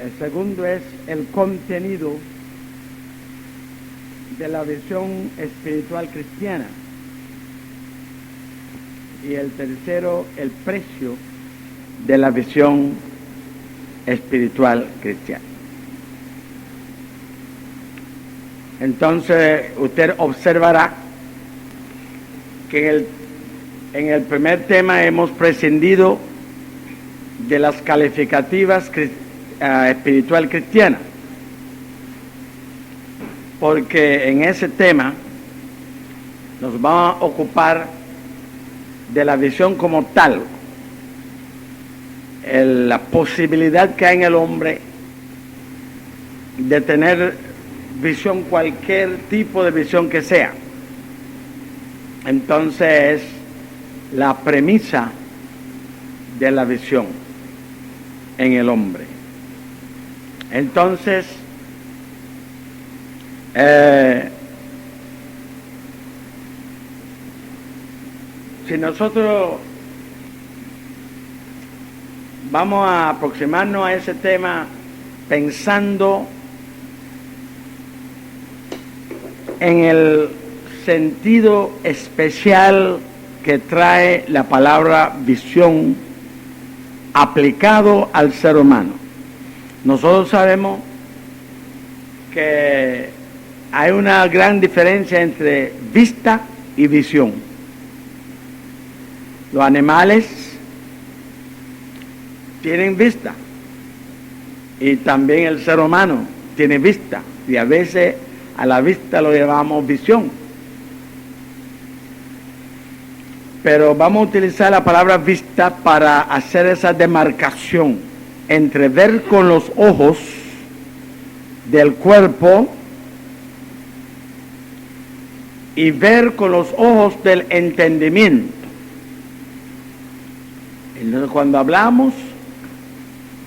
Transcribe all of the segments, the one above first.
El segundo es el contenido de la visión espiritual cristiana. Y el tercero, el precio de la visión espiritual cristiana. Entonces, usted observará que en el primer tema hemos prescindido de las calificativas espiritual cristiana, porque en ese tema nos vamos a ocupar de la visión como tal, la posibilidad que hay en el hombre de tener visión, cualquier tipo de visión que sea. Entonces, la premisa de la visión en el hombre. Entonces, si nosotros vamos a aproximarnos a ese tema pensando en el sentido especial que trae la palabra visión aplicado al ser humano. Nosotros sabemos que hay una gran diferencia entre vista y visión. Los animales tienen vista y también el ser humano tiene vista, y a veces a la vista lo llamamos visión. Pero vamos a utilizar la palabra vista para hacer esa demarcación entre ver con los ojos del cuerpo y ver con los ojos del entendimiento. Entonces, cuando hablamos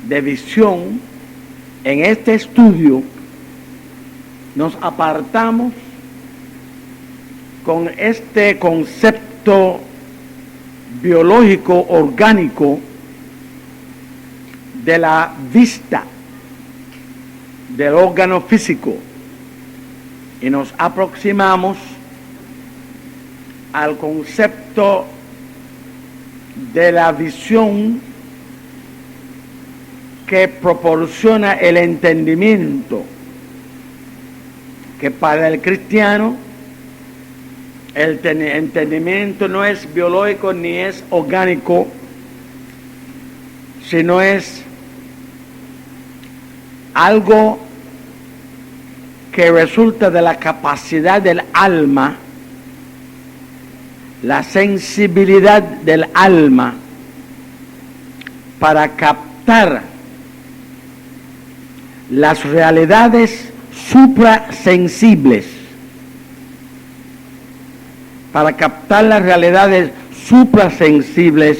de visión en este estudio, nos apartamos con este concepto biológico orgánico de la vista del órgano físico y nos aproximamos al concepto de la visión que proporciona el entendimiento, que para el cristiano el entendimiento no es biológico ni es orgánico, sino es algo que resulta de la capacidad del alma, la sensibilidad del alma para captar las realidades suprasensibles, para captar las realidades suprasensibles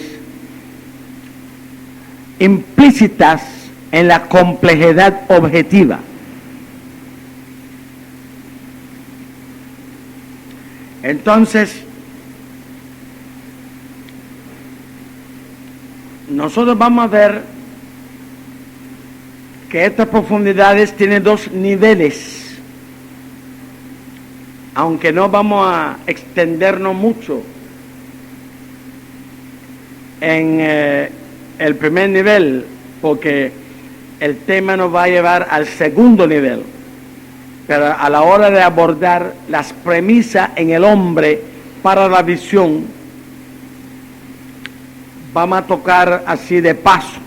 implícitas en la complejidad objetiva. Entonces, nosotros vamos a ver que estas profundidades tienen dos niveles, aunque no vamos a extendernos mucho en el primer nivel, porque el tema nos va a llevar al segundo nivel. Pero a la hora de abordar las premisas en el hombre para la visión, vamos a tocar así de paso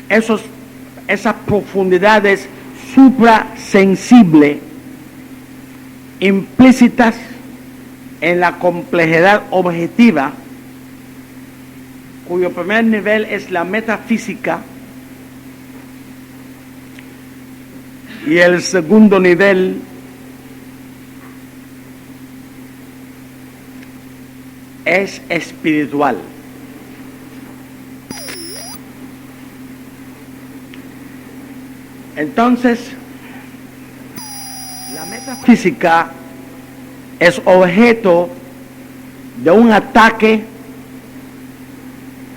esas profundidades suprasensibles implícitas en la complejidad objetiva, cuyo primer nivel es la metafísica y el segundo nivel es espiritual. Entonces, la metafísica es objeto de un ataque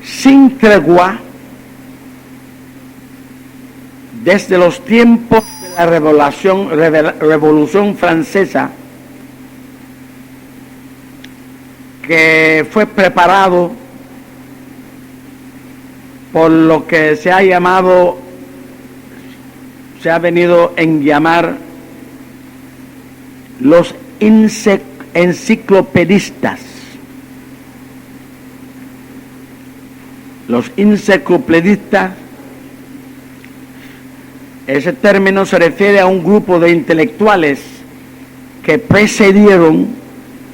sin tregua desde los tiempos de la Revolución Francesa, que fue preparado por lo que se ha venido en llamar los enciclopedistas. Los enciclopedistas, ese término se refiere a un grupo de intelectuales que precedieron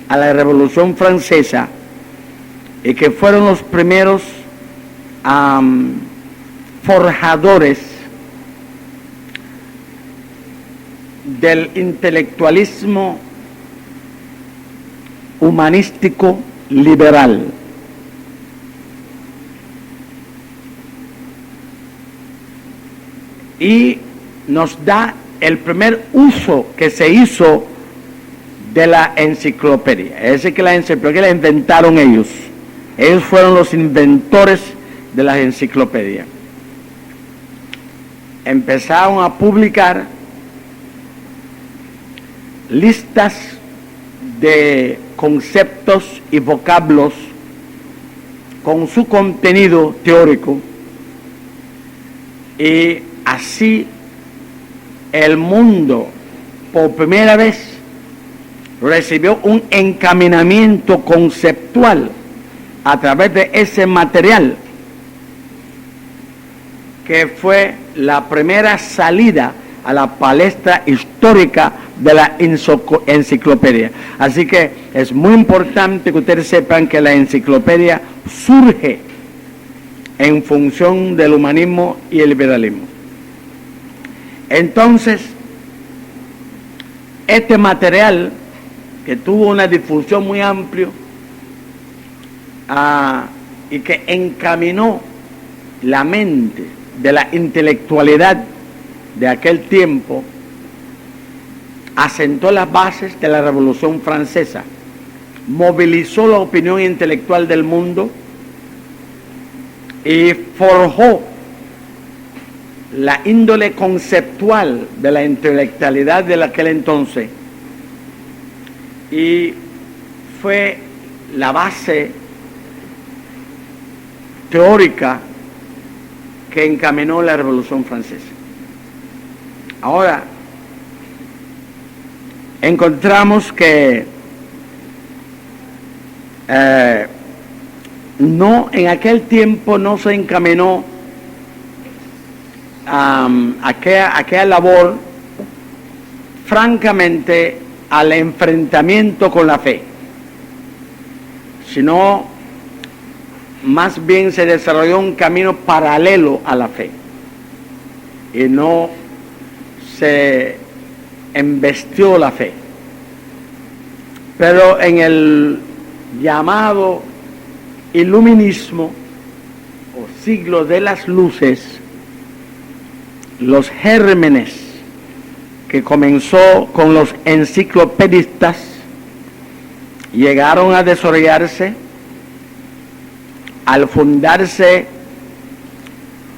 a la Revolución Francesa y que fueron los primeros forjadores del intelectualismo humanístico liberal. Y nos da el primer uso que se hizo de la enciclopedia. Es decir, que la enciclopedia la inventaron ellos. Ellos fueron los inventores de la enciclopedia. Empezaron a publicar listas de conceptos y vocablos con su contenido teórico, y así el mundo por primera vez recibió un encaminamiento conceptual a través de ese material, que fue la primera salida a la palestra histórica de la enciclopedia. Así que es muy importante que ustedes sepan que la enciclopedia surge en función del humanismo y el liberalismo. Entonces, este material, que tuvo una difusión muy amplia y que encaminó la mente de la intelectualidad de aquel tiempo, asentó las bases de la Revolución Francesa, movilizó la opinión intelectual del mundo y forjó la índole conceptual de la intelectualidad de aquel entonces, y fue la base teórica que encaminó la Revolución Francesa. Ahora, encontramos que en aquel tiempo no se encaminó aquella labor, francamente, al enfrentamiento con la fe, sino más bien se desarrolló un camino paralelo a la fe, y no se embestió la fe. Pero en el llamado iluminismo o siglo de las luces, los gérmenes que comenzó con los enciclopedistas llegaron a desarrollarse al fundarse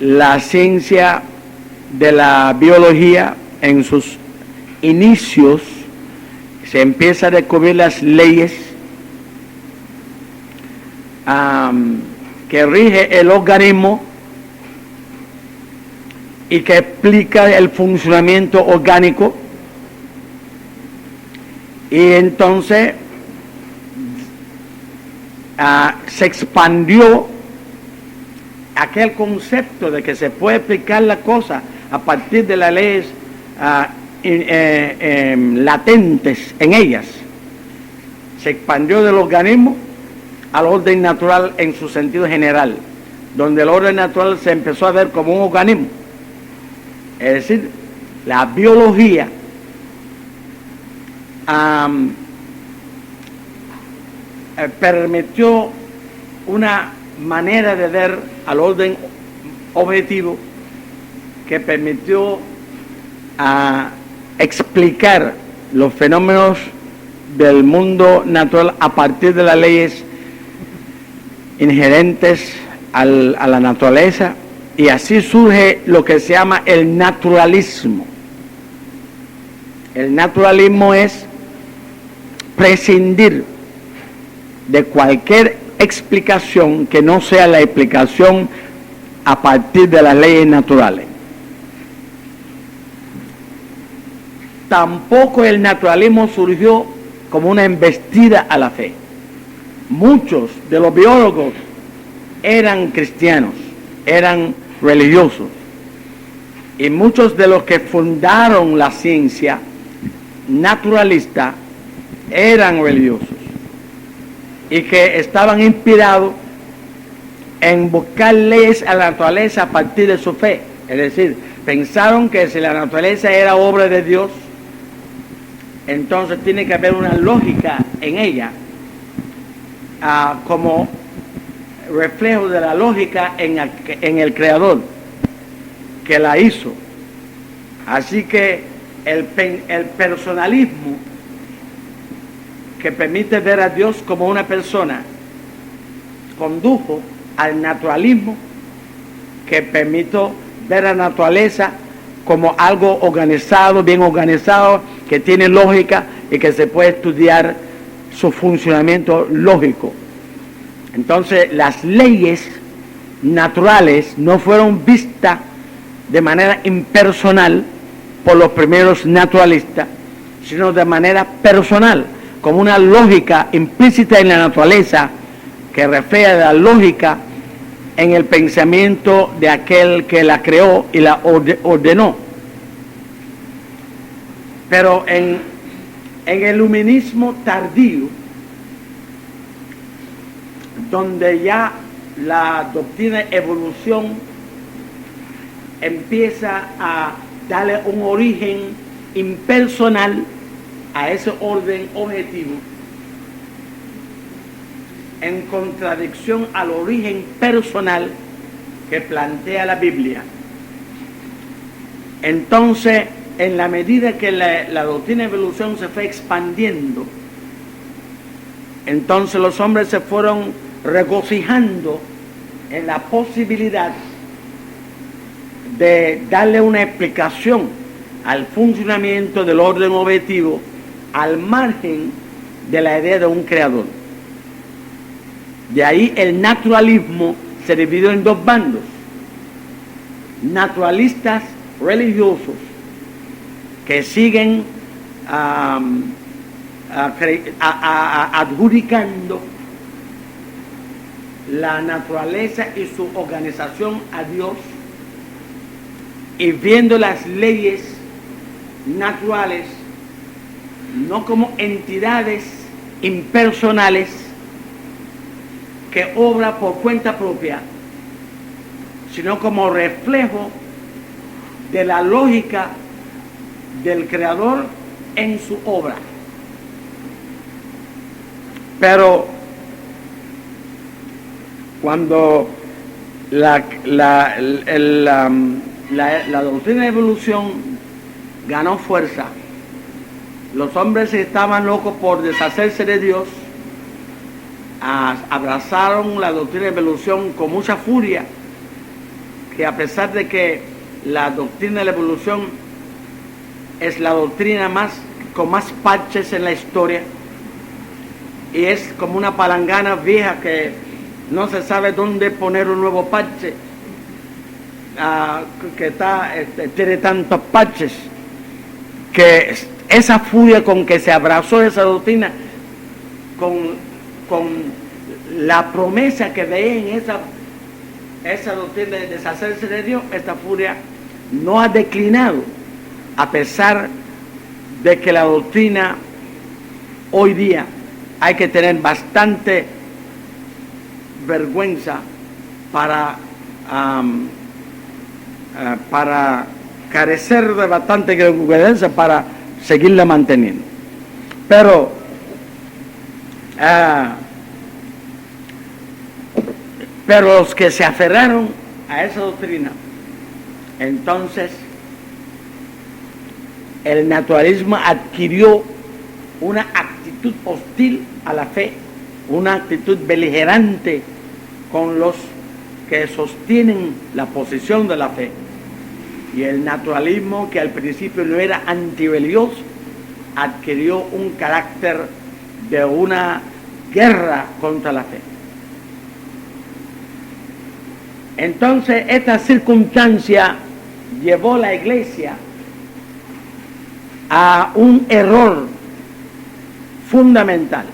la ciencia de la biología en sus inicios. Se empieza a descubrir las leyes que rige el organismo y que explica el funcionamiento orgánico, y entonces se expandió aquel concepto de que se puede explicar la cosa a partir de las leyes latentes en ellas. Se expandió del organismo al orden natural en su sentido general, donde el orden natural se empezó a ver como un organismo. Es decir, la biología permitió una manera de ver al orden objetivo que permitió explicar los fenómenos del mundo natural a partir de las leyes inherentes a la naturaleza, y así surge lo que se llama el naturalismo. El naturalismo es prescindir de cualquier explicación que no sea la explicación a partir de las leyes naturales. Tampoco el naturalismo surgió como una embestida a la fe. Muchos de los biólogos eran cristianos, eran religiosos, y muchos de los que fundaron la ciencia naturalista eran religiosos y que estaban inspirados en buscar leyes a la naturaleza a partir de su fe. Es decir, pensaron que si la naturaleza era obra de Dios, entonces tiene que haber una lógica en ella, como reflejo de la lógica en el Creador que la hizo. Así que el personalismo, que permite ver a Dios como una persona, condujo al naturalismo, que permitió ver a la naturaleza como algo organizado, bien organizado, que tiene lógica y que se puede estudiar su funcionamiento lógico. Entonces, las leyes naturales no fueron vistas de manera impersonal por los primeros naturalistas, sino de manera personal, como una lógica implícita en la naturaleza que refleja la lógica en el pensamiento de aquel que la creó y la ordenó. Pero en el iluminismo tardío, donde ya la doctrina de evolución empieza a darle un origen impersonal a ese orden objetivo, en contradicción al origen personal que plantea la Biblia. Entonces, en la medida que la doctrina de evolución se fue expandiendo, entonces los hombres se fueron regocijando en la posibilidad de darle una explicación al funcionamiento del orden objetivo al margen de la idea de un creador. De ahí el naturalismo se dividió en dos bandos: naturalistas religiosos que siguen adjudicando la naturaleza y su organización a Dios, y viendo las leyes naturales no como entidades impersonales que obran por cuenta propia, sino como reflejo de la lógica del Creador en su obra. Pero cuando la doctrina de evolución ganó fuerza, los hombres estaban locos por deshacerse de Dios, abrazaron la doctrina de evolución con mucha furia, que a pesar de que la doctrina de la evolución es la doctrina con más parches en la historia, y es como una palangana vieja que no se sabe dónde poner un nuevo parche, que tiene tantos parches, que esa furia con que se abrazó esa doctrina, con la promesa que veía en esa doctrina de deshacerse de Dios, esta furia no ha declinado, a pesar de que la doctrina hoy día hay que tener bastante vergüenza para carecer de bastante vergüenza para seguirla manteniendo. Pero los que se aferraron a esa doctrina, entonces el naturalismo adquirió una actitud hostil a la fe, una actitud beligerante con los que sostienen la posición de la fe, y el naturalismo, que al principio no era antirreligioso, adquirió un carácter de una guerra contra la fe. Entonces, esta circunstancia llevó a la iglesia a un error fundamental.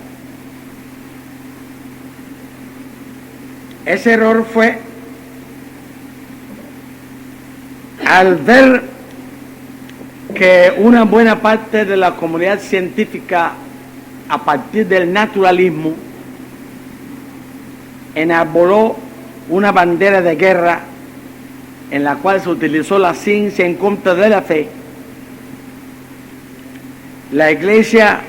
Ese error fue al ver que una buena parte de la comunidad científica, a partir del naturalismo, enarboló una bandera de guerra en la cual se utilizó la ciencia en contra de la fe. La iglesia,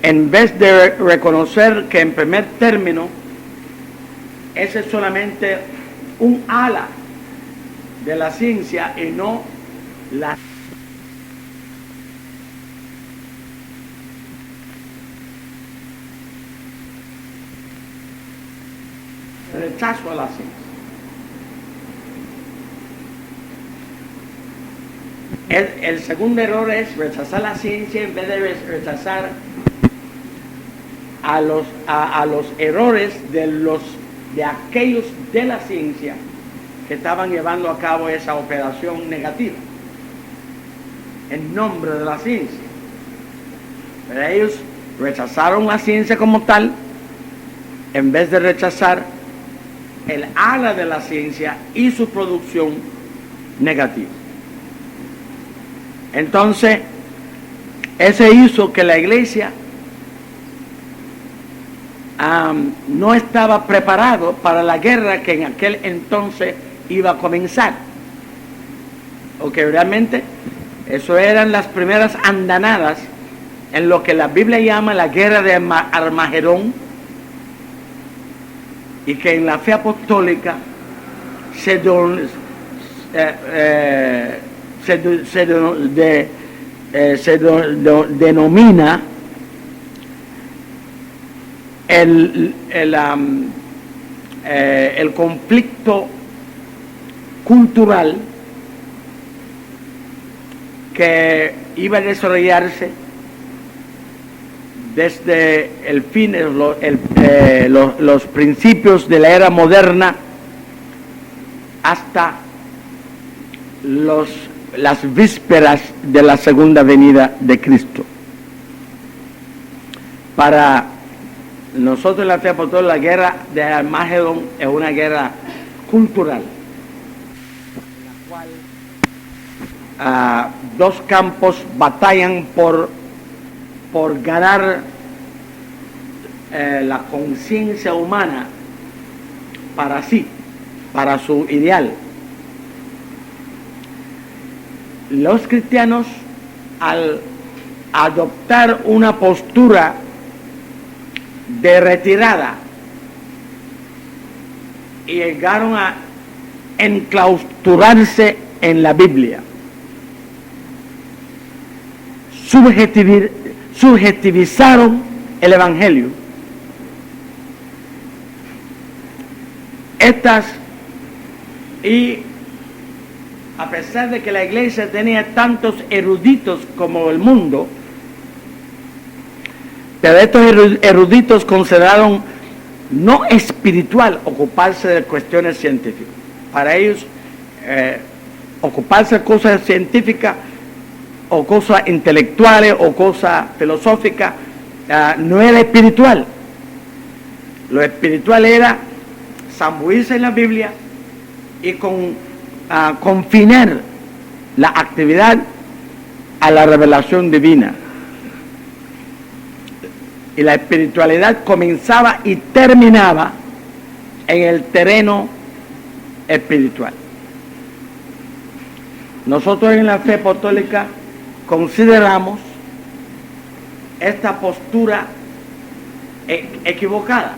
en vez de reconocer que en primer término ese es solamente un ala de la ciencia y no la rechazo a la ciencia. El segundo error es rechazar la ciencia en vez de rechazar a los errores de aquellos de la ciencia que estaban llevando a cabo esa operación negativa en nombre de la ciencia. Pero ellos rechazaron la ciencia como tal en vez de rechazar el ala de la ciencia y su producción negativa. Entonces, ese hizo que la iglesia no estaba preparado para la guerra que en aquel entonces iba a comenzar. O que realmente eso eran las primeras andanadas en lo que la Biblia llama la guerra de Armagedón, y que en la fe apostólica se denomina el conflicto cultural que iba a desarrollarse desde el fin, los principios de la era moderna hasta las vísperas de la segunda venida de Cristo. Para nosotros en la fe apostólica, la guerra de Armagedón es una guerra cultural, en la cual dos campos batallan por ganar la conciencia humana para sí, para su ideal. Los cristianos, al adoptar una postura de retirada, llegaron a enclaustrarse en la Biblia, subjetivizaron el Evangelio. Y a pesar de que la iglesia tenía tantos eruditos como el mundo, pero estos eruditos consideraron no espiritual ocuparse de cuestiones científicas. Para ellos, ocuparse de cosas científicas o cosas intelectuales o cosas filosóficas no era espiritual. Lo espiritual era zambuirse en la Biblia y confinar la actividad a la revelación divina. Y la espiritualidad comenzaba y terminaba en el terreno espiritual. Nosotros en la fe apostólica consideramos esta postura equivocada.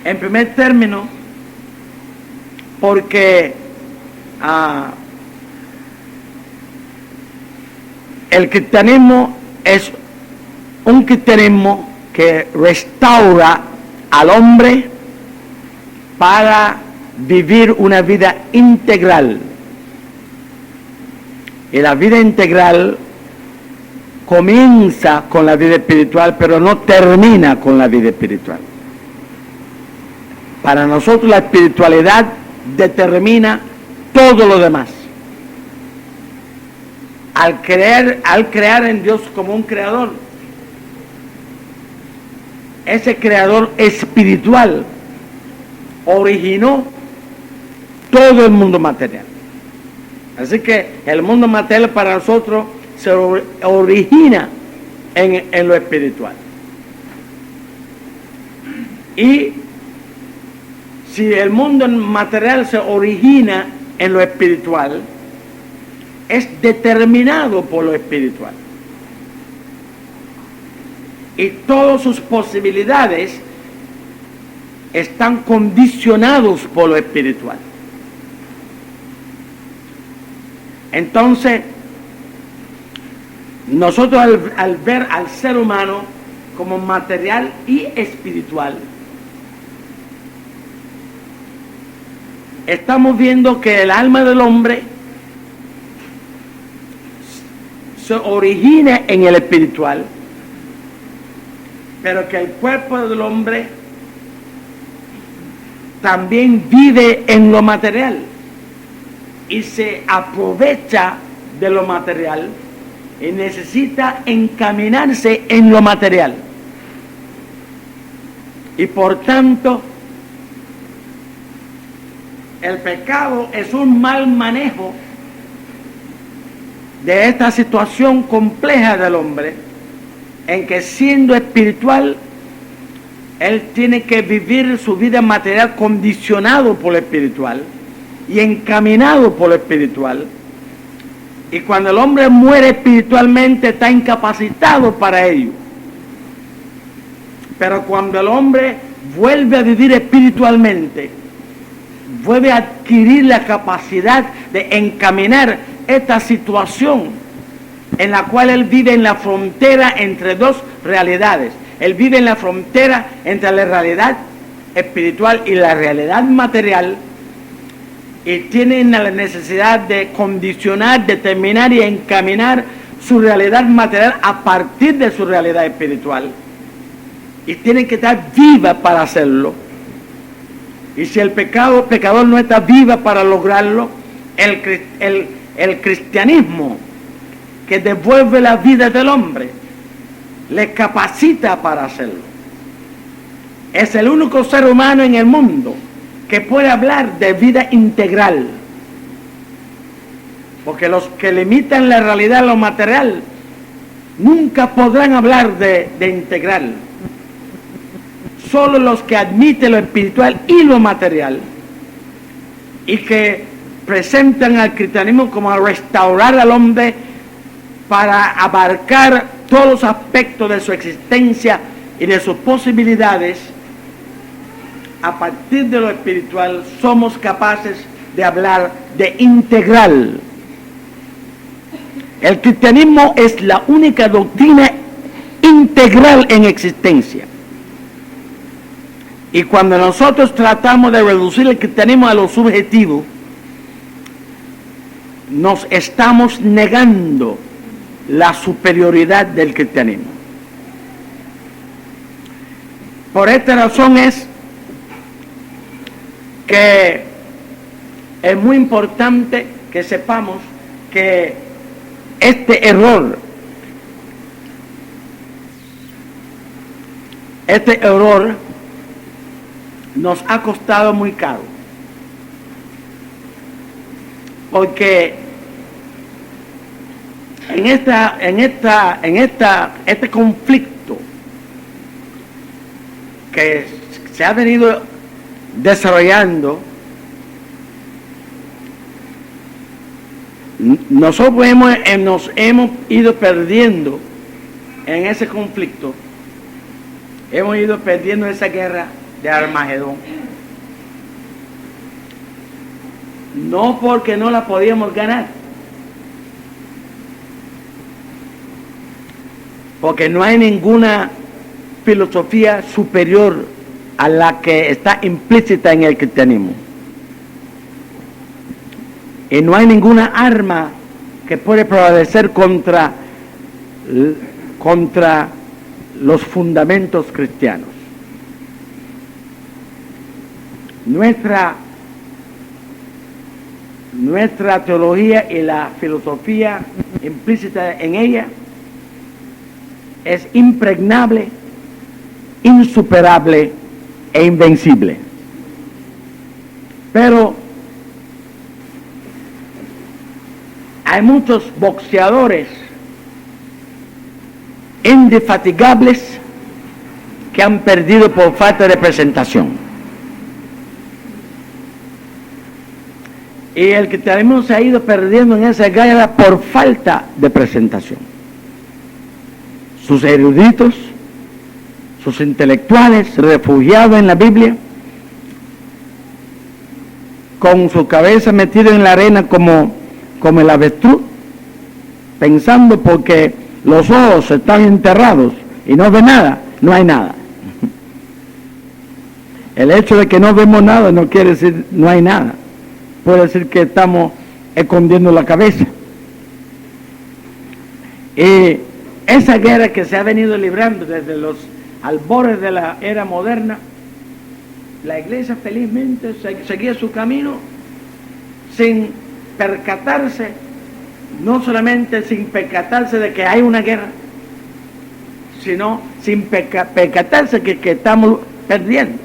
En primer término, porque el cristianismo es un cristianismo que restaura al hombre para vivir una vida integral. Y la vida integral comienza con la vida espiritual, pero no termina con la vida espiritual. Para nosotros la espiritualidad determina todo lo demás. Al crear en Dios como un creador, ese creador espiritual originó todo el mundo material. Así que el mundo material para nosotros se origina en lo espiritual. Y si el mundo material se origina en lo espiritual, es determinado por lo espiritual. Y todas sus posibilidades están condicionados por lo espiritual. Entonces, nosotros al ver al ser humano como material y espiritual, estamos viendo que el alma del hombre se origina en el espiritual, pero que el cuerpo del hombre también vive en lo material y se aprovecha de lo material y necesita encaminarse en lo material. Y por tanto, el pecado es un mal manejo de esta situación compleja del hombre, en que siendo espiritual, él tiene que vivir su vida material condicionado por lo espiritual y encaminado por lo espiritual. Y cuando el hombre muere espiritualmente, está incapacitado para ello. Pero cuando el hombre vuelve a vivir espiritualmente, vuelve a adquirir la capacidad de encaminar esta situación en la cual él vive en la frontera entre dos realidades. Él vive en la frontera entre la realidad espiritual y la realidad material, y tiene la necesidad de condicionar, determinar y encaminar su realidad material a partir de su realidad espiritual, y tiene que estar viva para hacerlo. Y si el pecador no está viva para lograrlo, el cristianismo, que devuelve la vida del hombre, le capacita para hacerlo. Es el único ser humano en el mundo que puede hablar de vida integral, porque los que limitan la realidad a lo material nunca podrán hablar de integral. Solo los que admiten lo espiritual y lo material, y que presentan al cristianismo como a restaurar al hombre para abarcar todos los aspectos de su existencia y de sus posibilidades, a partir de lo espiritual somos capaces de hablar de integral. El cristianismo es la única doctrina integral en existencia. Y cuando nosotros tratamos de reducir el cristianismo a lo subjetivo, nos estamos negando la superioridad del cristianismo. Por esta razón es que es muy importante que sepamos que este error nos ha costado muy caro, porque este conflicto que se ha venido desarrollando, nosotros nos hemos ido perdiendo en ese conflicto, hemos ido perdiendo esa guerra de Armagedón, no porque no la podíamos ganar, porque no hay ninguna filosofía superior a la que está implícita en el cristianismo. Y no hay ninguna arma que puede prevalecer contra los fundamentos cristianos. Nuestra teología y la filosofía implícita en ella es impregnable, insuperable e invencible. Pero hay muchos boxeadores indefatigables que han perdido por falta de presentación. Y el cristianismo se ha ido perdiendo en esa guerra por falta de presentación. Sus eruditos, sus intelectuales refugiados en la Biblia, con su cabeza metida en la arena como el avestruz, pensando porque los ojos están enterrados y no ve nada, no hay nada. El hecho de que no vemos nada no quiere decir no hay nada. Puede decir que estamos escondiendo la cabeza. Y esa guerra que se ha venido librando desde los albores de la era moderna, la iglesia felizmente seguía su camino sin percatarse, no solamente sin percatarse de que hay una guerra, sino sin percatarse que estamos perdiendo.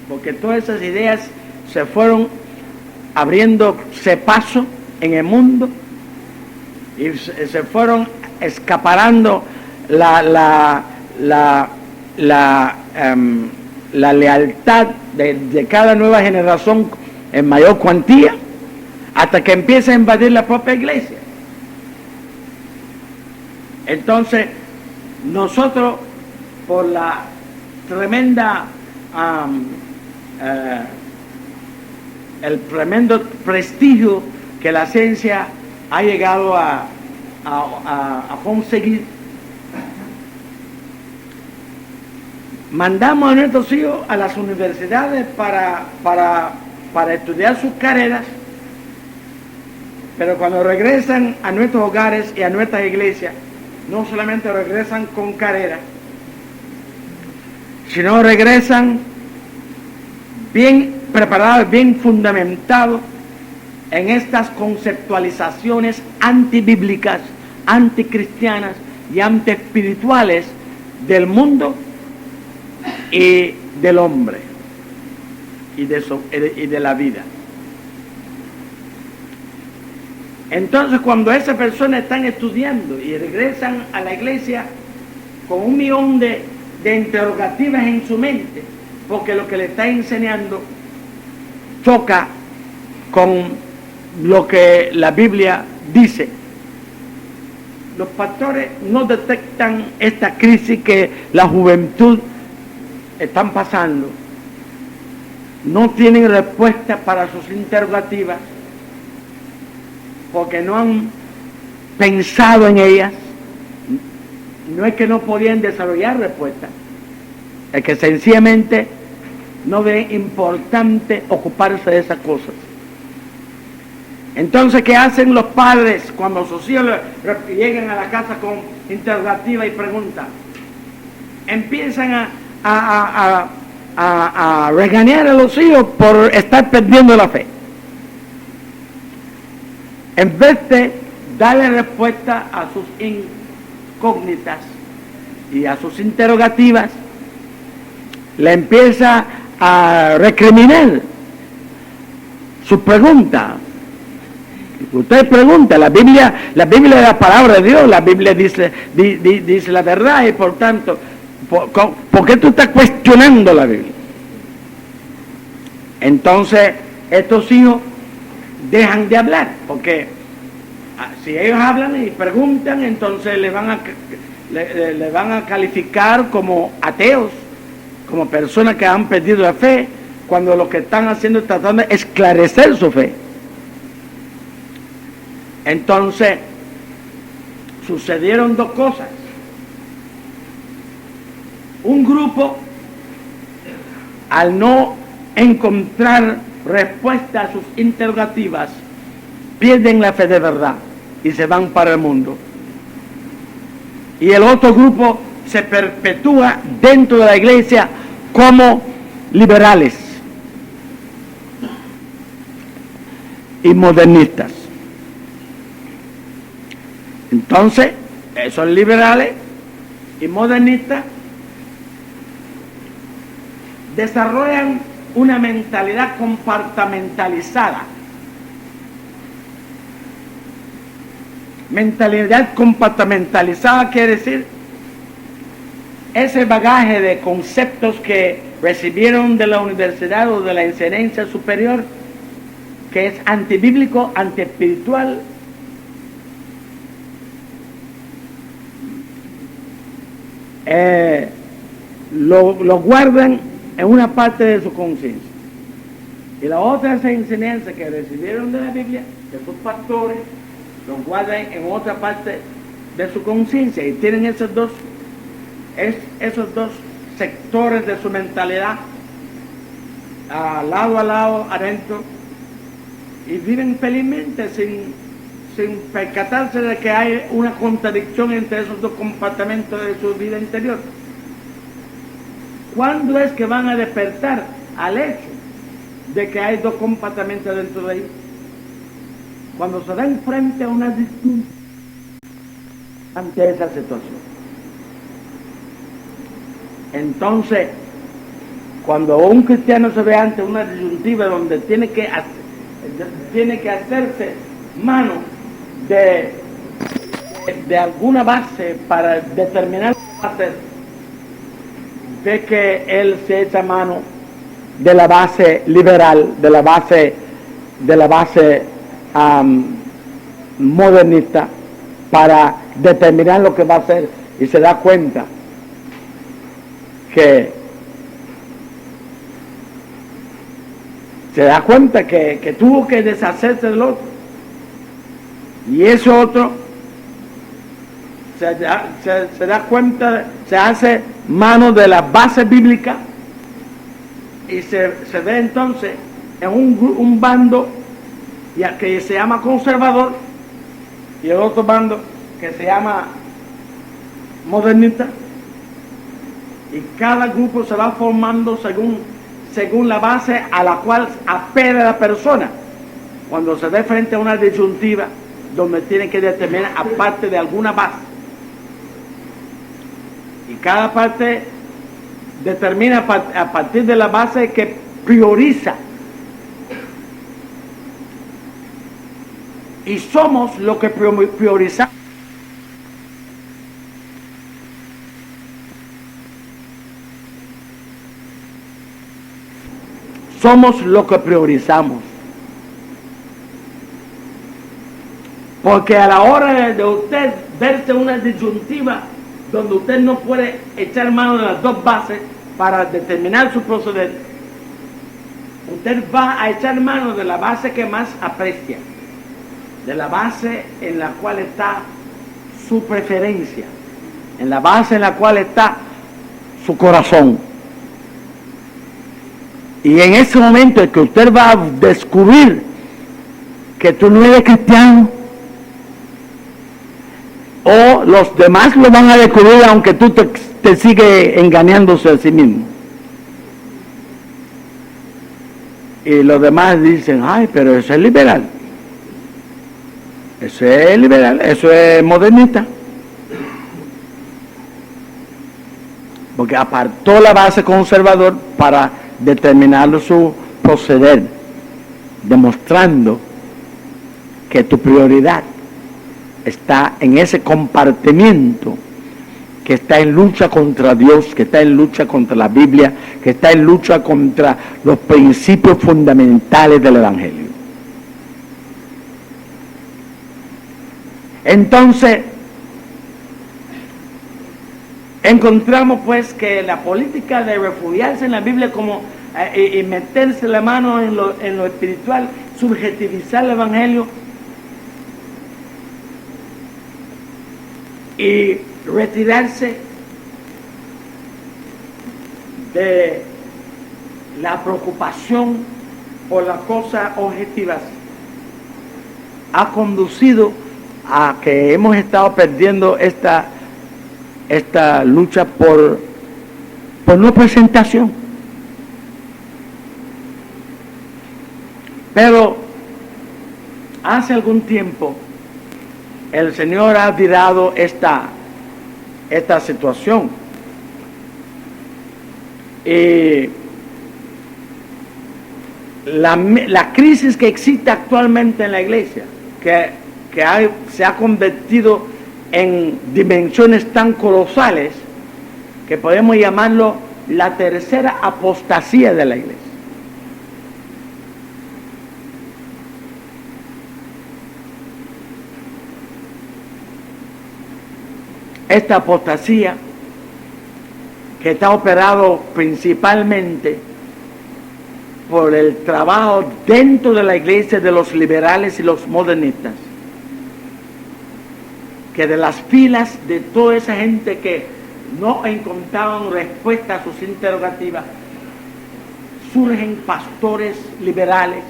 Porque todas esas ideas se fueron abriéndose paso en el mundo y se fueron escaparando la lealtad de cada nueva generación en mayor cuantía, hasta que empieza a invadir la propia iglesia. Entonces, nosotros, por la tremenda el tremendo prestigio que la ciencia ha llegado a conseguir, mandamos a nuestros hijos a las universidades para estudiar sus carreras, pero cuando regresan a nuestros hogares y a nuestras iglesias, no solamente regresan con carreras, sino regresan bien preparados, bien fundamentados en estas conceptualizaciones antibíblicas, anticristianas y antiespirituales del mundo y del hombre y de la vida. Entonces, cuando esas personas están estudiando y regresan a la iglesia con 1.000.000 de interrogativas en su mente, porque lo que le está enseñando choca con lo que la Biblia dice, los pastores no detectan esta crisis que la juventud están pasando, no tienen respuesta para sus interrogativas, porque no han pensado en ellas. No es que no podían desarrollar respuestas, es que sencillamente no ven importante ocuparse de esas cosas. Entonces, ¿qué hacen los padres cuando sus hijos llegan a la casa con interrogativa y preguntas? Empiezan a regañar a los hijos por estar perdiendo la fe, en vez de darle respuesta a sus incógnitas y a sus interrogativas. Le empieza a recriminar su pregunta. Usted pregunta, la Biblia es la palabra de Dios, la Biblia dice la verdad, y por tanto, ¿por qué tú estás cuestionando la Biblia? Entonces, estos hijos dejan de hablar, porque si ellos hablan y preguntan, entonces le van a calificar como ateos, como personas que han perdido la fe, cuando lo que están haciendo es tratando de esclarecer su fe. Entonces, sucedieron dos cosas. Un grupo al no encontrar respuesta a sus interrogativas, pierden la fe de verdad y se van para el mundo. Y el otro grupo se perpetúa dentro de la iglesia como liberales y modernistas. Entonces, esos liberales y modernistas desarrollan una mentalidad compartimentalizada. Mentalidad compartimentalizada quiere decir ese bagaje de conceptos que recibieron de la universidad o de la enseñanza superior, que es antibíblico, antiespiritual, lo guardan en una parte de su conciencia. Y la otra enseñanza que recibieron de la Biblia, de sus pastores, lo guardan en otra parte de su conciencia. Y tienen esos dos sectores de su mentalidad, lado a lado, adentro, y viven felizmente sin percatarse de que hay una contradicción entre esos dos compartimentos de su vida interior. ¿Cuándo es que van a despertar al hecho de que hay dos compartimentos dentro de ellos? Cuando se dan frente a una discusión ante esa situación. Entonces, cuando un cristiano se ve ante una disyuntiva donde tiene que hacerse mano de alguna base para determinar lo que va a hacer, ve que él se echa mano de la base liberal, de la base modernista para determinar lo que va a hacer, y se da cuenta que tuvo que deshacerse del otro, y ese otro se da cuenta, se hace mano de la base bíblica, y se ve entonces en un bando que se llama conservador y el otro bando que se llama modernista, y cada grupo se va formando según la base a la cual apela la persona cuando se ve frente a una disyuntiva donde tiene que determinar aparte de alguna base, y cada parte determina a partir de la base que prioriza. Y somos lo que priorizamos. Somos lo que priorizamos. Porque a la hora de usted verse una disyuntiva donde usted no puede echar mano de las dos bases para determinar su proceder, usted va a echar mano de la base que más aprecia, de la base en la cual está su preferencia, en la base en la cual está su corazón. Y en ese momento es que usted va a descubrir que tú no eres cristiano, o los demás lo van a descubrir aunque tú te sigues engañándose a sí mismo. Y los demás dicen, ay, pero eso es liberal. Eso es liberal, eso es modernista. Porque apartó la base conservador para determinar su proceder, demostrando que tu prioridad está en ese compartimiento que está en lucha contra Dios, que está en lucha contra la Biblia, que está en lucha contra los principios fundamentales del Evangelio. Entonces, encontramos pues que la política de refugiarse en la Biblia como y meterse la mano en lo espiritual, subjetivizar el Evangelio y retirarse la preocupación por las cosas objetivas ha conducido a que hemos estado perdiendo esta lucha por no presentación. Pero hace algún tiempo el Señor ha virado esta situación. Y la crisis que existe actualmente en la iglesia, que se ha convertido en dimensiones tan colosales que podemos llamarlo la tercera apostasía de la iglesia. Esta apostasía, que está operado principalmente por el trabajo dentro de la iglesia de los liberales y los modernistas, que de las filas de toda esa gente que no encontraban respuesta a sus interrogativas, surgen pastores liberales,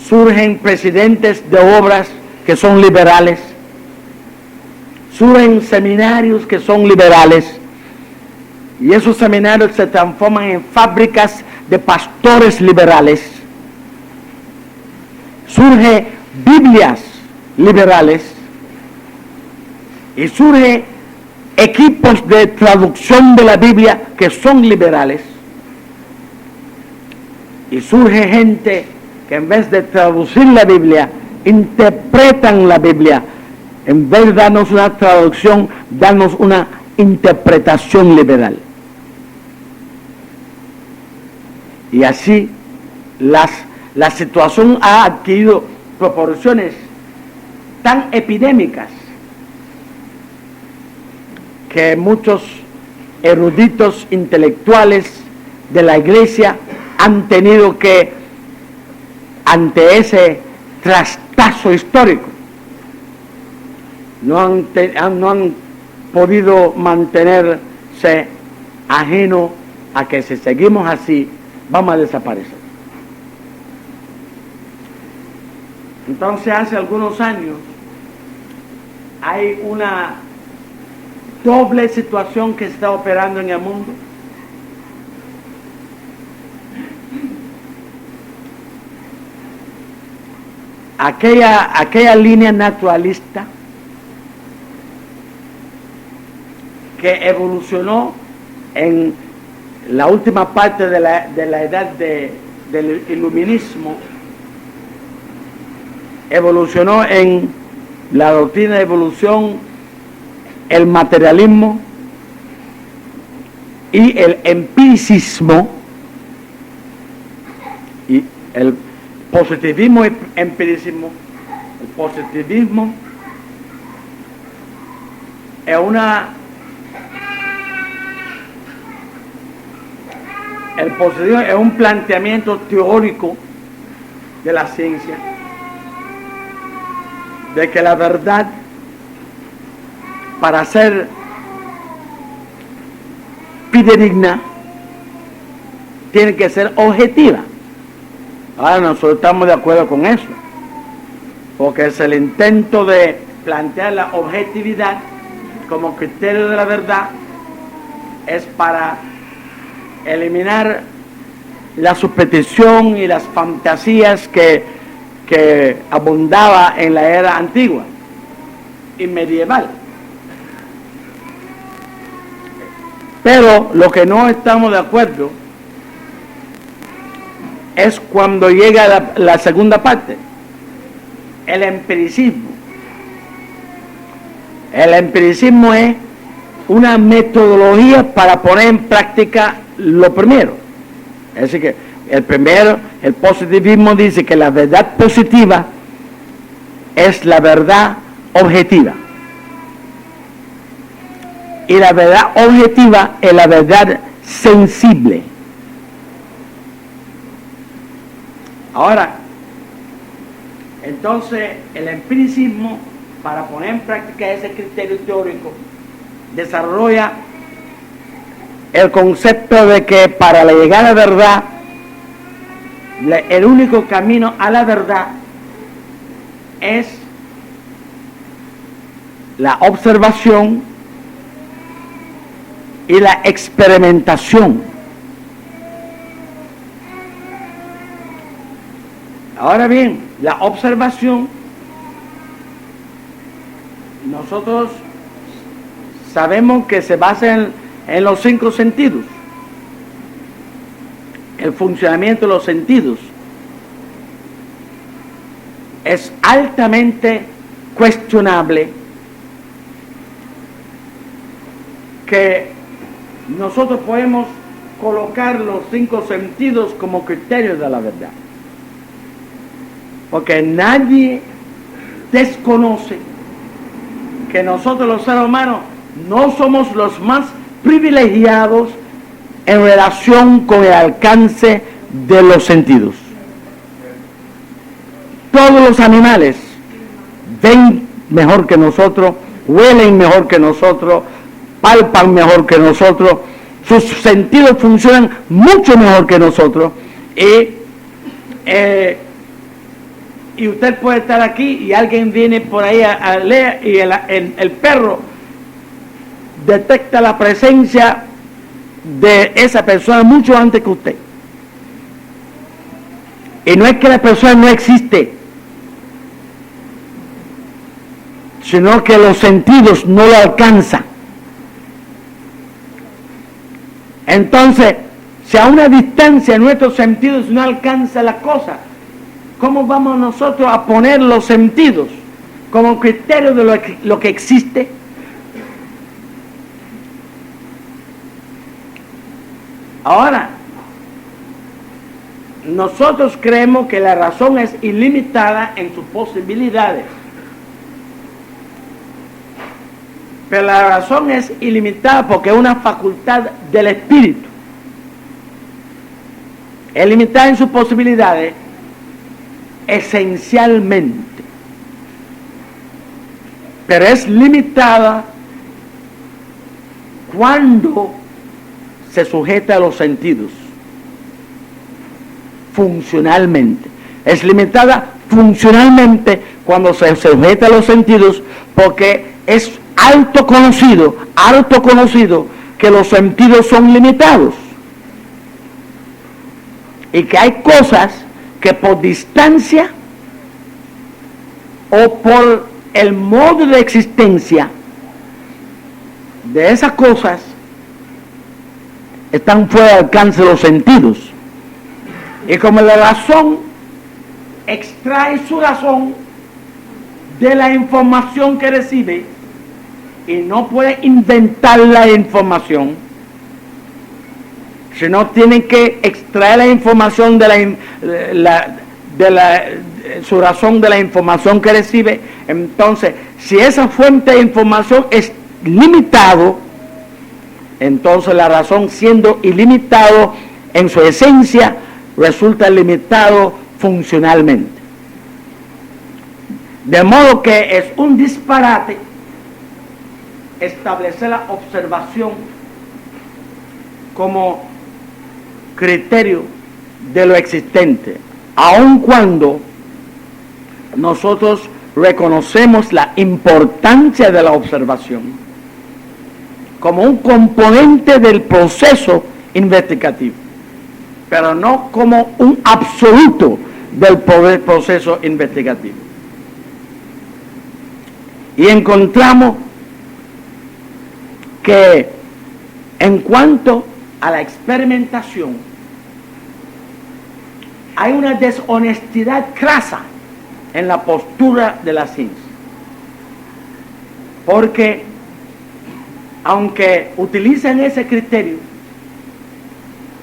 surgen presidentes de obras que son liberales, surgen seminarios que son liberales, y esos seminarios se transforman en fábricas de pastores liberales. Surgen Biblias liberales y surgen equipos de traducción de la Biblia que son liberales, y surge gente que en vez de traducir la Biblia interpretan la Biblia. En vez de darnos una traducción, darnos una interpretación liberal. Y así la situación ha adquirido proporciones tan epidémicas que muchos eruditos intelectuales de la iglesia han tenido que, ante ese trastazo histórico, no han podido mantenerse ajeno a que si seguimos así vamos a desaparecer. Entonces, hace algunos años hay una doble situación que está operando en el mundo. Aquella línea naturalista que evolucionó en la última parte de la edad del iluminismo, evolucionó en la doctrina de evolución, el materialismo y el empiricismo, y el positivismo y empiricismo. El positivismo es el positivismo es un planteamiento teórico de la ciencia, de que la verdad, para ser fidedigna, tiene que ser objetiva. Ahora nosotros estamos de acuerdo con eso, porque es el intento de plantear la objetividad como criterio de la verdad, es para eliminar la superstición y las fantasías que abundaba en la era antigua y medieval. Pero lo que no estamos de acuerdo es cuando llega la segunda parte, el empiricismo. El empiricismo es una metodología para poner en práctica lo primero. Es decir, que el positivismo dice que la verdad positiva es la verdad objetiva. Y la verdad objetiva es la verdad sensible. Ahora, entonces el empiricismo, para poner en práctica ese criterio teórico, desarrolla el concepto de que para llegar a la verdad, el único camino a la verdad es la observación y la experimentación. Ahora bien, la observación, nosotros sabemos que se basa en los 5 sentidos, el funcionamiento de los sentidos. Es altamente cuestionable que nosotros podemos colocar los 5 sentidos como criterios de la verdad, porque nadie desconoce que nosotros los seres humanos no somos los más privilegiados en relación con el alcance de los sentidos. Todos los animales ven mejor que nosotros, huelen mejor que nosotros, palpan mejor que nosotros, sus sentidos funcionan mucho mejor que nosotros, y usted puede estar aquí y alguien viene por ahí a leer y el perro detecta la presencia de esa persona mucho antes que usted. Y no es que la persona no existe, sino que los sentidos no lo alcanzan. Entonces, si a una distancia nuestros sentidos no alcanzan la cosa, ¿cómo vamos nosotros a poner los sentidos como criterio de lo que existe? Ahora, nosotros creemos que la razón es ilimitada en sus posibilidades. Pero la razón es ilimitada porque es una facultad del espíritu. Es limitada en sus posibilidades esencialmente. Pero es limitada cuando se sujeta a los sentidos. Funcionalmente. Es limitada funcionalmente cuando se sujeta a los sentidos, porque es harto conocido que los sentidos son limitados y que hay cosas que por distancia o por el modo de existencia de esas cosas están fuera de alcance de los sentidos. Y como la razón extrae su razón de la información que recibe y no puede inventar la información, sino tiene que extraer la información su razón de la información que recibe. Entonces, si esa fuente de información es limitado, entonces la razón, siendo ilimitado en su esencia, resulta limitado funcionalmente. De modo que es un disparate establecer la observación como criterio de lo existente, aun cuando nosotros reconocemos la importancia de la observación como un componente del proceso investigativo, pero no como un absoluto del proceso investigativo. Y encontramos que en cuanto a la experimentación, hay una deshonestidad crasa en la postura de la ciencia, porque aunque utilizan ese criterio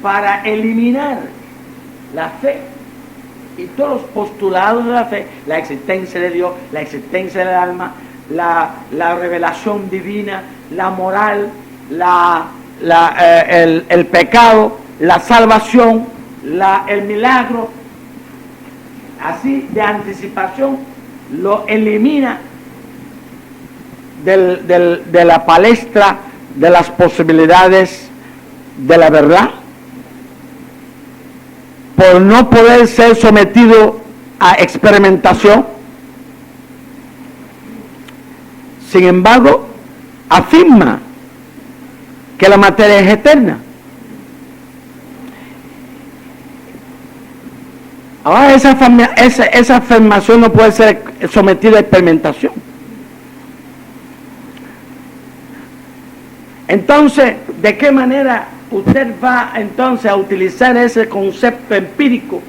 para eliminar la fe y todos los postulados de la fe, la existencia de Dios, la existencia del alma, la revelación divina, la moral, el pecado, la salvación, el milagro, así de anticipación, lo elimina de la palestra de las posibilidades de la verdad, por no poder ser sometido a experimentación. Sin embargo, afirma que la materia es eterna. Ahora esa afirmación no puede ser sometida a experimentación. Entonces, ¿de qué manera usted va entonces a utilizar ese concepto empírico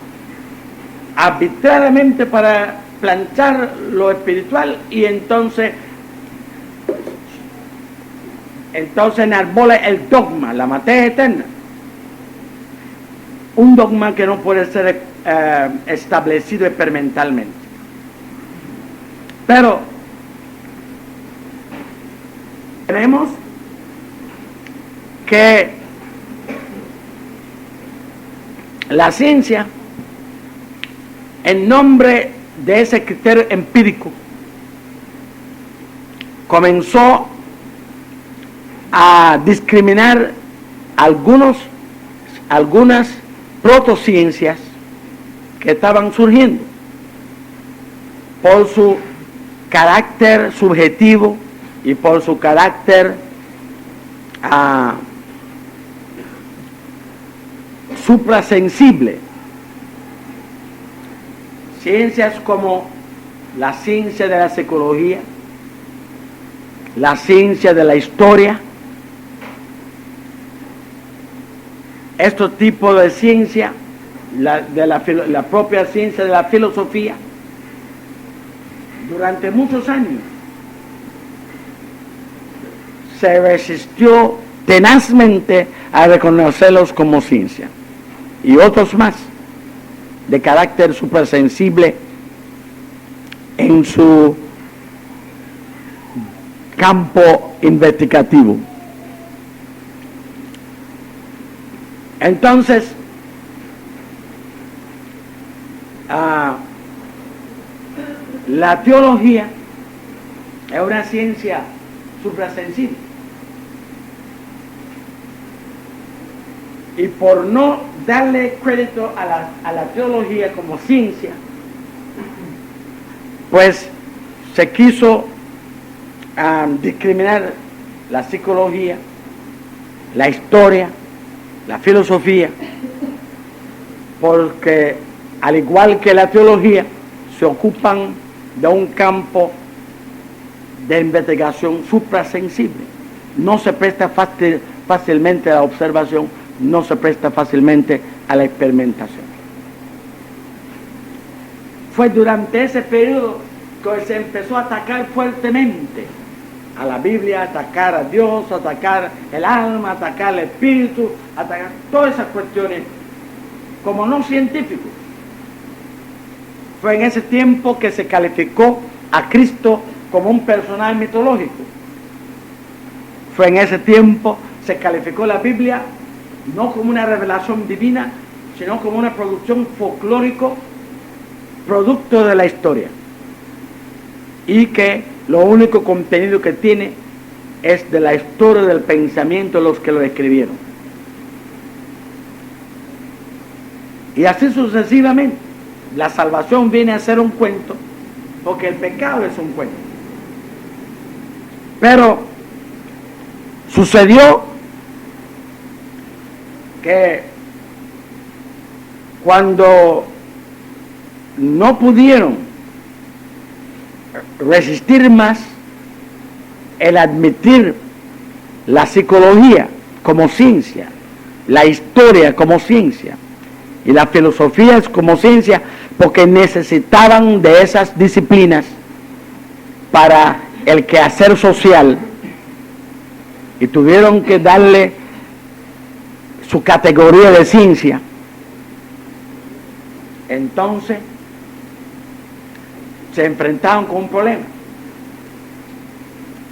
arbitrariamente para planchar lo espiritual y entonces enarbola el dogma, la materia eterna? Un dogma que no puede ser establecido experimentalmente. Pero tenemos que la ciencia, en nombre de ese criterio empírico, comenzó a discriminar algunas protociencias que estaban surgiendo por su carácter subjetivo y por su carácter suprasensible. Ciencias como la ciencia de la psicología, la ciencia de la historia, estos tipos de ciencia, la propia ciencia de la filosofía, durante muchos años se resistió tenazmente a reconocerlos como ciencia, y otros más de carácter supersensible en su campo investigativo. Entonces, la teología es una ciencia suprasensible, y por no darle crédito a la teología como ciencia, pues se quiso discriminar la psicología, la historia, la filosofía, porque al igual que la teología se ocupan de un campo de investigación suprasensible, no se presta fácilmente a la observación, no se presta fácilmente a la experimentación. Fue durante ese periodo que se empezó a atacar fuertemente a la Biblia, atacar a Dios, atacar el alma, atacar el espíritu, atacar todas esas cuestiones como no científicos. Fue en ese tiempo que se calificó a Cristo como un personaje mitológico. Fue en ese tiempo se calificó la Biblia no como una revelación divina, sino como una producción folclórico, producto de la historia, y que lo único contenido que tiene es de la historia del pensamiento de los que lo escribieron. Y así sucesivamente. La salvación viene a ser un cuento, porque el pecado es un cuento. Pero sucedió que cuando no pudieron resistir más el admitir la psicología como ciencia, la historia como ciencia y la filosofía como ciencia, porque necesitaban de esas disciplinas para el quehacer social, y tuvieron que darle su categoría de ciencia. Entonces se enfrentaron con un problema.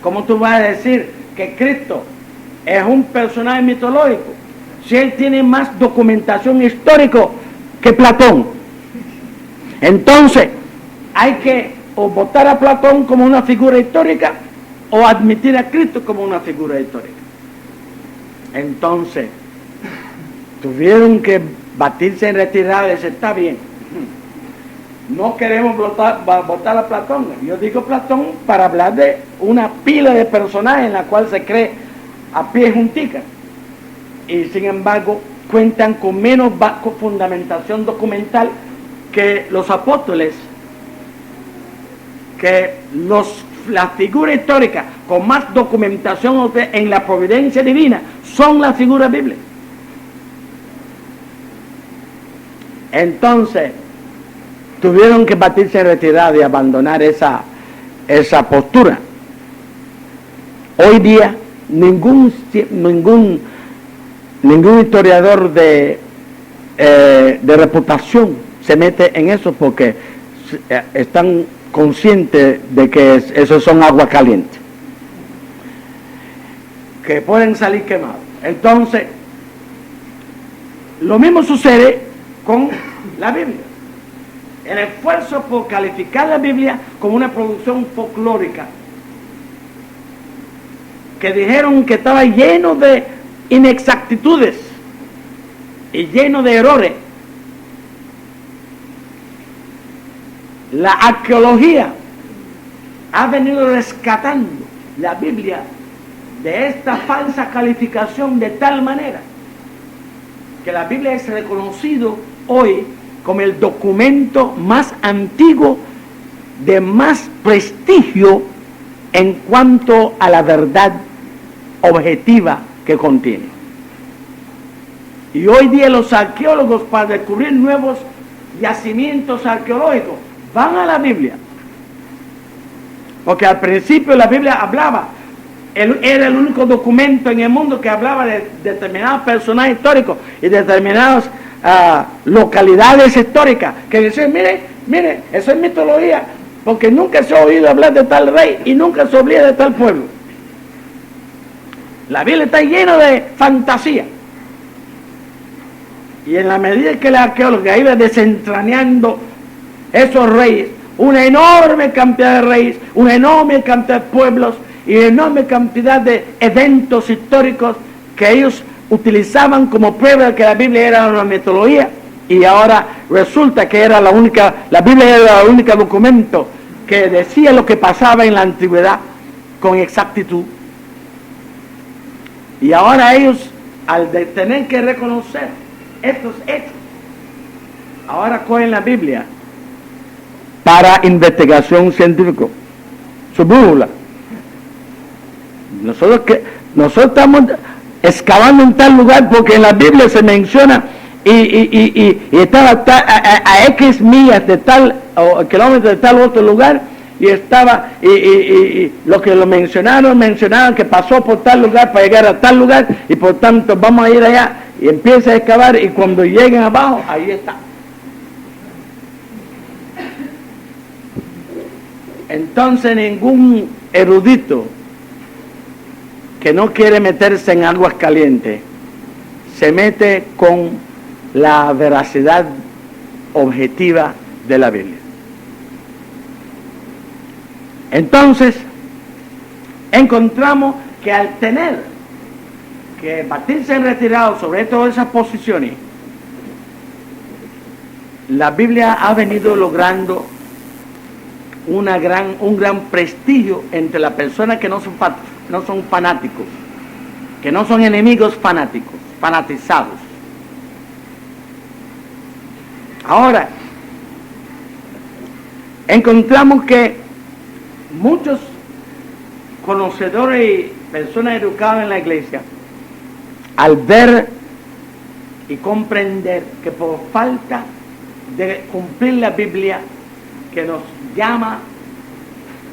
¿Cómo tú vas a decir que Cristo es un personaje mitológico si él tiene más documentación histórica que Platón? Entonces hay que o votar a Platón como una figura histórica o admitir a Cristo como una figura histórica. Entonces tuvieron que batirse en retirada y decir, está bien, no queremos votar a Platón. Yo digo Platón para hablar de una pila de personajes en la cual se cree a pie juntica. Y sin embargo, cuentan con menos fundamentación documental que los apóstoles, que las figuras históricas con más documentación en la providencia divina son las figuras bíblicas. Entonces, tuvieron que batirse en retirada y abandonar esa postura. Hoy día, ningún historiador de reputación se mete en eso porque están conscientes de que esos son agua caliente, que pueden salir quemados. Entonces, lo mismo sucede con la Biblia. El esfuerzo por calificar la Biblia como una producción folclórica, que dijeron que estaba lleno de inexactitudes y lleno de errores. La arqueología ha venido rescatando la Biblia de esta falsa calificación de tal manera que la Biblia es reconocido hoy como el documento más antiguo de más prestigio en cuanto a la verdad objetiva que contiene. Y hoy día los arqueólogos, para descubrir nuevos yacimientos arqueológicos, van a la Biblia. Porque al principio la Biblia hablaba, era el único documento en el mundo que hablaba de determinados personajes históricos y determinadas localidades históricas, que decían, mire, eso es mitología, porque nunca se ha oído hablar de tal rey y nunca se oía de tal pueblo. La Biblia está llena de fantasía. Y en la medida que la arqueología iba desentrañando esos reyes, una enorme cantidad de reyes, una enorme cantidad de pueblos y una enorme cantidad de eventos históricos que ellos utilizaban como prueba de que la Biblia era una mitología, y ahora resulta que la Biblia era el único documento que decía lo que pasaba en la antigüedad con exactitud. Y ahora ellos, al tener que reconocer estos hechos, ahora cogen la Biblia para investigación científica, su brújula. Nosotros estamos excavando en tal lugar porque en la Biblia se menciona y estaba a X millas de tal o kilómetros de tal otro lugar, y estaba y lo que lo mencionaron que pasó por tal lugar para llegar a tal lugar, y por tanto vamos a ir allá, y empieza a excavar, y cuando lleguen abajo, ahí está. Entonces ningún erudito que no quiere meterse en aguas calientes se mete con la veracidad objetiva de la Biblia. Entonces encontramos que al tener que batirse en retirado sobre todas esas posiciones, la Biblia ha venido logrando un gran prestigio entre las personas que no son fanáticos, que no son enemigos fanáticos, fanatizados. Ahora, encontramos que muchos conocedores y personas educadas en la iglesia, al ver y comprender que por falta de cumplir la Biblia, que nos llama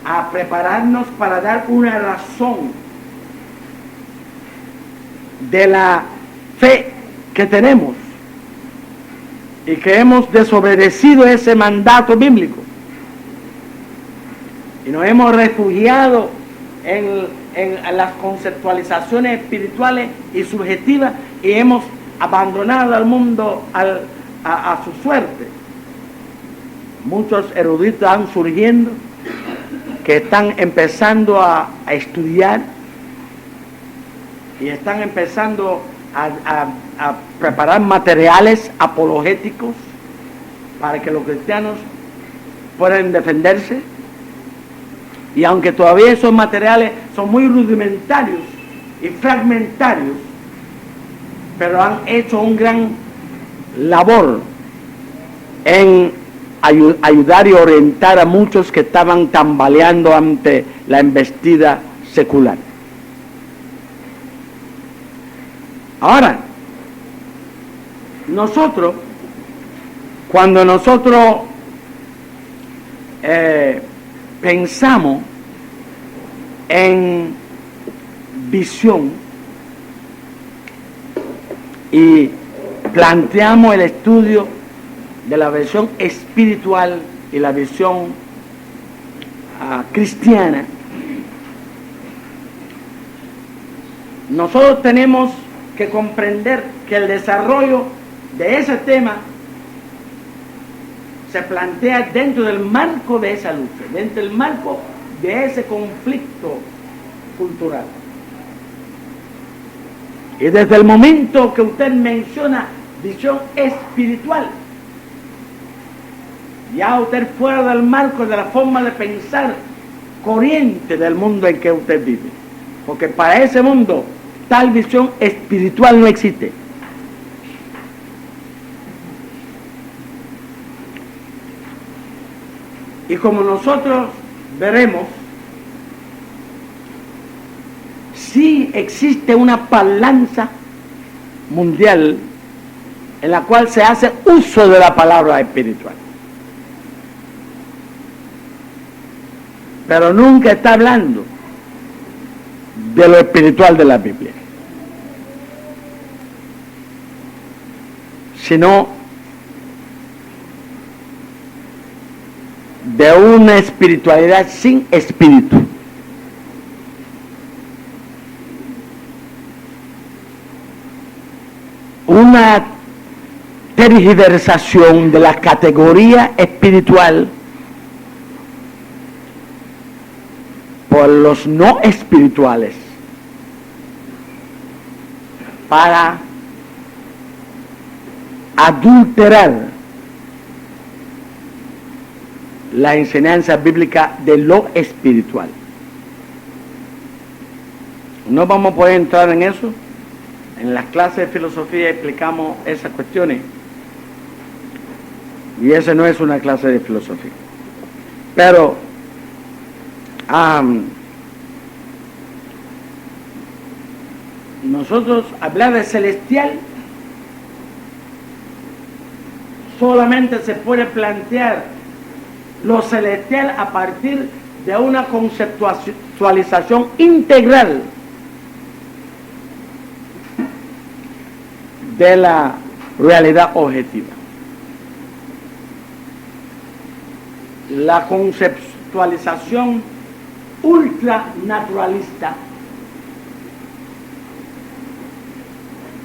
a prepararnos para dar una razón de la fe que tenemos y que hemos desobedecido ese mandato bíblico y nos hemos refugiado en las conceptualizaciones espirituales y subjetivas, y hemos abandonado al mundo a su suerte. Muchos eruditos están surgiendo que están empezando a estudiar y están empezando a preparar materiales apologéticos para que los cristianos puedan defenderse. Y aunque todavía esos materiales son muy rudimentarios y fragmentarios, pero han hecho un gran labor en ayudar y orientar a muchos que estaban tambaleando ante la embestida secular. Ahora, cuando nosotros pensamos en visión y planteamos el estudio de la visión espiritual y la visión cristiana, nosotros tenemos que comprender que el desarrollo de ese tema se plantea dentro del marco de esa lucha, dentro del marco de ese conflicto cultural. Y desde el momento que usted menciona visión espiritual, ya usted fuera del marco de la forma de pensar corriente del mundo en que usted vive. Porque para ese mundo tal visión espiritual no existe. Y como nosotros veremos, sí existe una balanza mundial en la cual se hace uso de la palabra espiritual. Pero nunca está hablando de lo espiritual de la Biblia, sino de una espiritualidad sin espíritu. Una tergiversación de la categoría espiritual por los no espirituales para adulterar la enseñanza bíblica de lo espiritual. No vamos a poder entrar en eso. En las clases de filosofía explicamos esas cuestiones. Y esa no es una clase de filosofía. Pero nosotros hablar de celestial solamente se puede plantear lo celestial a partir de una conceptualización integral de la realidad objetiva. La conceptualización ultranaturalista,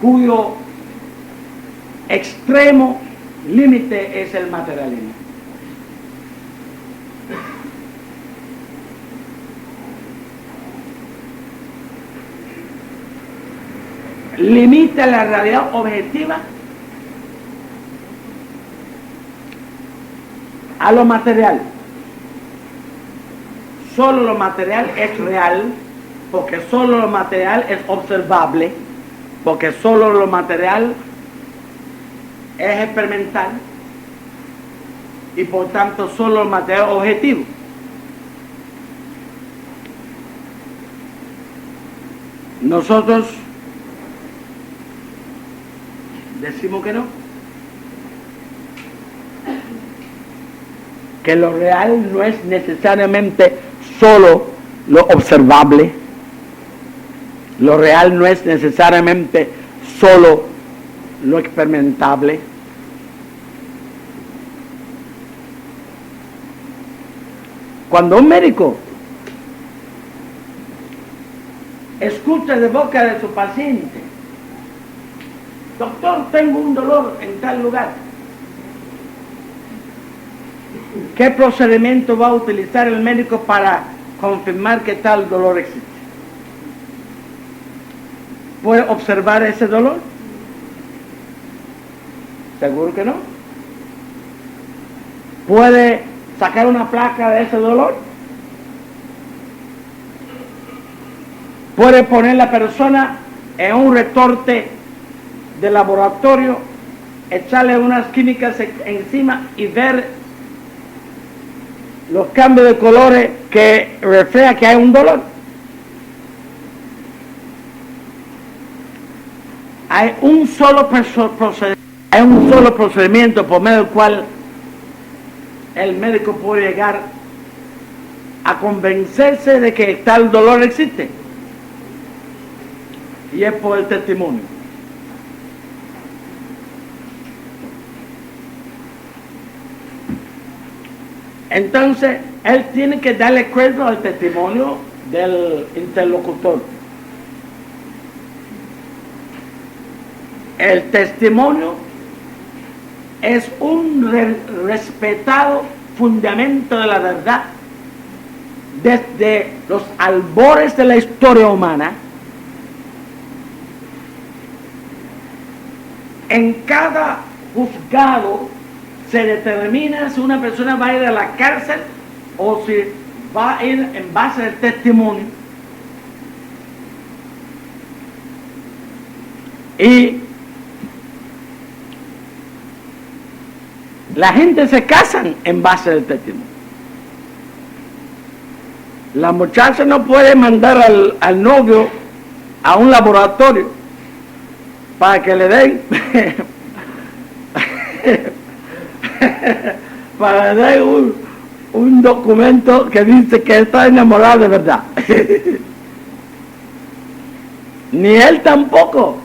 cuyo extremo límite es el materialismo. Limita la realidad objetiva a lo material. Solo lo material es real, porque solo lo material es observable, porque solo lo material es experimental y por tanto solo lo material objetivo. Nosotros decimos que no, que lo real no es necesariamente solo lo observable, lo real no es necesariamente solo lo experimentable. Cuando un médico escucha de boca de su paciente: doctor, tengo un dolor en tal lugar, ¿qué procedimiento va a utilizar el médico para confirmar que tal dolor existe? puede observar ese dolor? Seguro que no. ¿Puede sacar una placa de ese dolor? ¿Puede poner la persona en un retorte de laboratorio, echarle unas químicas encima y ver los cambios de colores que refleja que hay un dolor? Hay un solo procedimiento por medio del cual el médico puede llegar a convencerse de que tal dolor existe, y es por el testimonio. Entonces, él tiene que darle crédito al testimonio del interlocutor. El testimonio es un respetado fundamento de la verdad desde los albores de la historia humana. En cada juzgado se determina si una persona va a ir a la cárcel o si va a ir en base al testimonio. Y la gente se casan en base al testimonio. La muchacha no puede mandar al novio a un laboratorio para que le den para dar un documento que dice que está enamorado de verdad. Ni él tampoco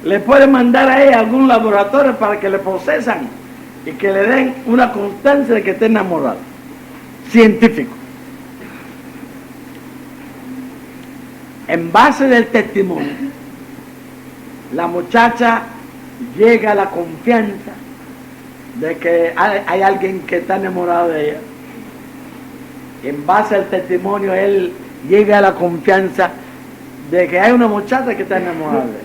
le puede mandar a ella a algún laboratorio para que le procesan y que le den una constancia de que esté enamorado. Científico. En base del testimonio, la muchacha llega a la confianza de que hay alguien que está enamorado de ella. En base al testimonio, él llega a la confianza de que hay una muchacha que está enamorada de él.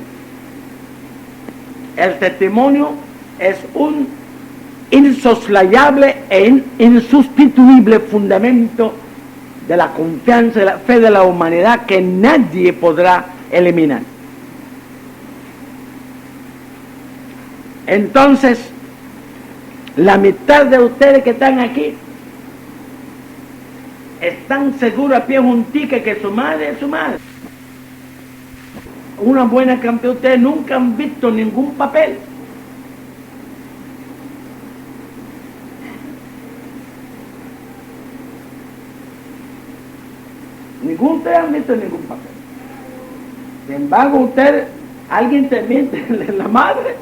El testimonio es un insoslayable e insustituible fundamento de la confianza y la fe de la humanidad que nadie podrá eliminar. Entonces, la mitad de ustedes que están aquí están seguros a pie juntica que su madre es su madre. Una buena cantidad de ustedes nunca han visto ningún papel. Ninguno de ustedes han visto ningún papel. Sin embargo, ustedes, alguien te miente, la madre.